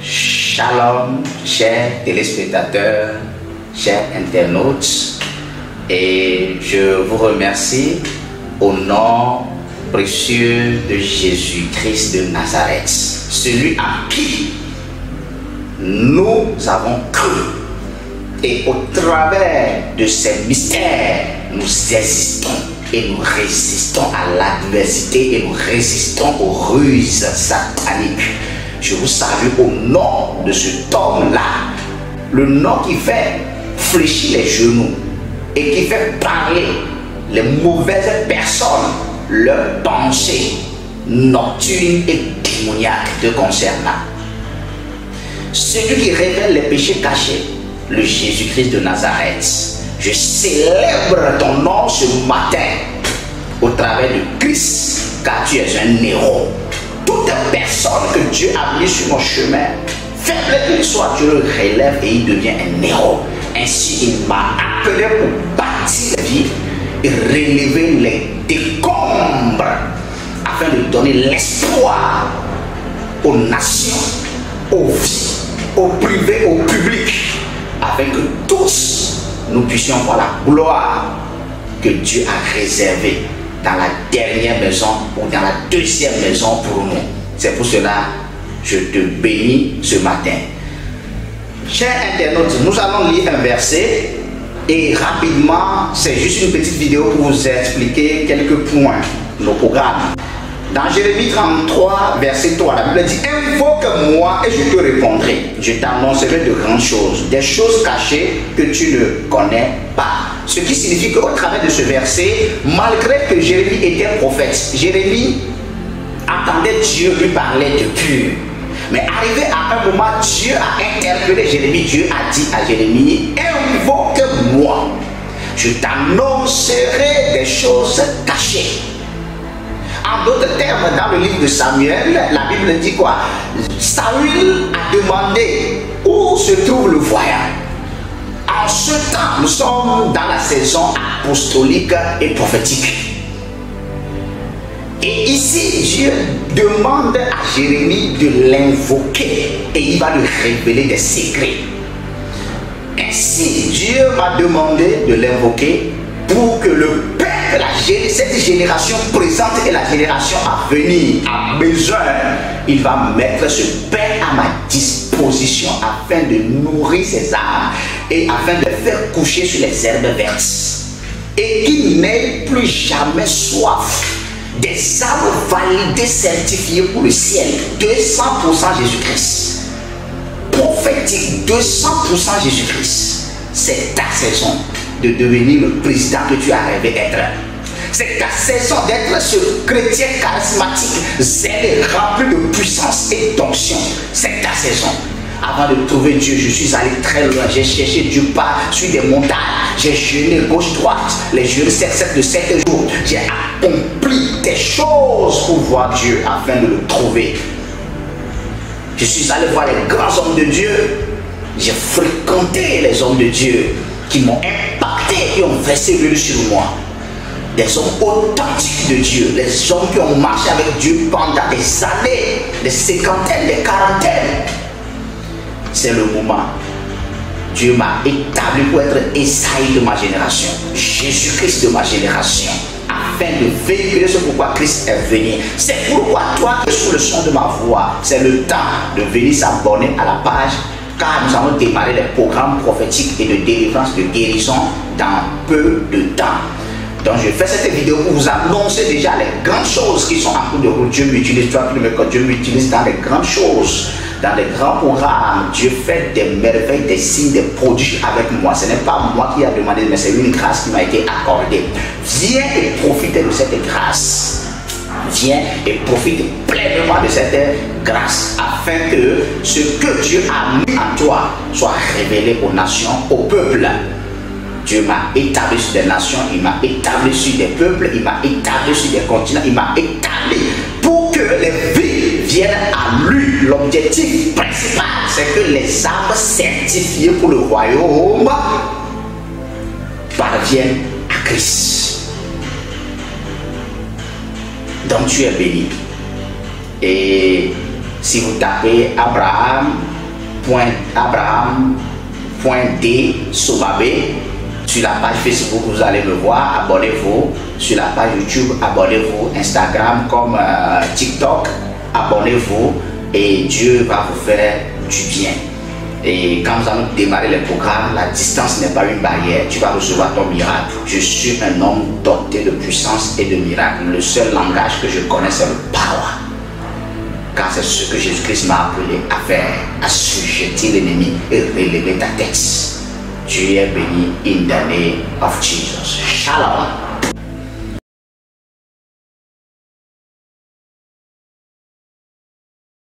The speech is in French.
Shalom, chers téléspectateurs, chers internautes, et je vous remercie au nom précieux de Jésus-Christ de Nazareth, celui à qui nous avons cru. Et au travers de ces mystères, nous existons et nous résistons à l'adversité et nous résistons aux ruses sataniques. Je vous salue au nom de cet homme-là, le nom qui fait fléchir les genoux et qui fait parler les mauvaises personnes, leurs pensées nocturnes et démoniaques te concernant. Celui qui révèle les péchés cachés, le Jésus-Christ de Nazareth. Je célèbre ton nom ce matin au travers de Christ, car tu es un héros. Toute personne que Dieu a mis sur mon chemin, faible qu'il soit, Dieu le relève et il devient un héros. Ainsi, il m'a appelé pour bâtir la vie et relever les décombres afin de donner l'espoir aux nations, aux vies, aux privés, au public, afin que tous nous puissions voir la gloire que Dieu a réservée dans la dernière maison ou dans la deuxième maison pour nous. C'est pour cela que je te bénis ce matin. Chers internautes, nous allons lire un verset et rapidement, c'est juste une petite vidéo pour vous expliquer quelques points de nos programmes. Dans Jérémie 33, verset 3, la Bible dit: invoque-moi et je te répondrai. Je t'annoncerai de grandes choses, des choses cachées que tu ne connais pas. Ce qui signifie qu'au travers de ce verset, malgré que Jérémie était prophète, Jérémie attendait Dieu lui parler de pur. Mais arrivé à un moment, Dieu a interpellé Jérémie. Dieu a dit à Jérémie: invoque-moi. Je t'annoncerai des choses cachées. En d'autres termes, dans le livre de Samuel, la Bible dit quoi? Saül a demandé où se trouve le voyant. En ce temps, nous sommes dans la saison apostolique et prophétique. Et ici, Dieu demande à Jérémie de l'invoquer et il va lui révéler des secrets. Ainsi, Dieu m'a demandé de l'invoquer pour que le peuple, cette génération présente et la génération à venir a besoin, il va mettre ce Père à ma disposition afin de nourrir ses âmes et afin de faire coucher sur les herbes vertes et qu'il n'ait plus jamais soif. Des âmes validées, certifiées pour le ciel, 200% Jésus-Christ. Prophétique, 200% Jésus-Christ. C'est ta saison de devenir le président que tu as rêvé d'être. C'est ta saison d'être ce chrétien charismatique, zélé, rempli de puissance et d'onction. C'est ta saison. Avant de trouver Dieu, je suis allé très loin. J'ai cherché Dieu sur des montagnes. J'ai jeûné gauche-droite. Les jeûnes 7 de 7 jours. J'ai accompli des choses pour voir Dieu afin de le trouver. Je suis allé voir les grands hommes de Dieu. J'ai fréquenté les hommes de Dieu qui m'ont impacté, qui ont versé l'huile sur moi. Des hommes authentiques de Dieu, les hommes qui ont marché avec Dieu pendant des années, des cinquantaines, des quarantaines. C'est le moment. Dieu m'a établi pour être Esaïe de ma génération, Jésus-Christ de ma génération, afin de véhiculer ce pourquoi Christ est venu. C'est pourquoi toi qui es sous le son de ma voix, c'est le temps de venir s'abonner à la page, car nous allons démarrer les programmes prophétiques et de délivrance, de guérison dans peu de temps. Donc je fais cette vidéo pour vous annoncer déjà les grandes choses qui sont en cours de route. Dieu m'utilise, toi qui me connais, Dieu m'utilise dans les grandes choses, dans les grands programmes. Dieu fait des merveilles, des signes, des prodiges avec moi. Ce n'est pas moi qui ai demandé, mais c'est une grâce qui m'a été accordée. Viens et profite de cette grâce. Viens et profite pleinement de cette grâce afin que ce que Dieu a mis en toi soit révélé aux nations, au peuple. Dieu m'a établi sur des nations, il m'a établi sur des peuples, il m'a établi sur des continents, il m'a établi pour que les vies viennent à lui. L'objectif principal, c'est que les âmes certifiées pour le royaume parviennent à Christ. Donc tu es béni. Et si vous tapez Abraham.D Somabé sur la page Facebook, vous allez me voir. Abonnez-vous sur la page YouTube, abonnez-vous Instagram comme TikTok, abonnez-vous et Dieu va vous faire du bien. Et quand nous allons démarrer les programmes, la distance n'est pas une barrière. Tu vas recevoir ton miracle. Je suis un homme doté de puissance et de miracles. Le seul langage que je connais, c'est le power. Car c'est ce que Jésus-Christ m'a appelé à faire, assujettir l'ennemi et relever ta tête. Tu es béni in the name of Jesus. Shalom.